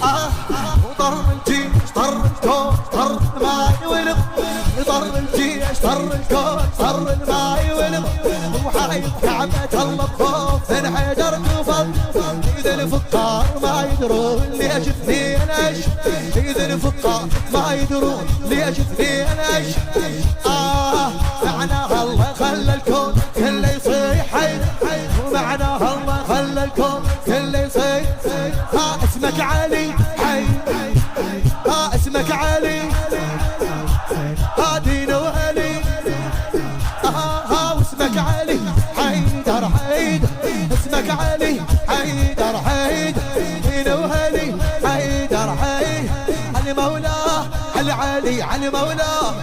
وطر الجيش طر الكون طر الماي ولغ طر الجيش طر الكون طر الماي ولغ وحايد كعبة الله بخوف من حجر قفل إذا الفقار ما يدرون ليش اثنين عش إذا الفقار ما يدرون ليش اثنين عش معناها الله خلى الكون كله يصيح حي ومعناها الله خلى الكون كله يصيح اسمك علي حي اسمك علي دين وهلي واسمك علي حيدر حيدر اسمك علي حيدر حيدر دين وهلي حيدر حيدر علي مولاه علي علي علي مولاه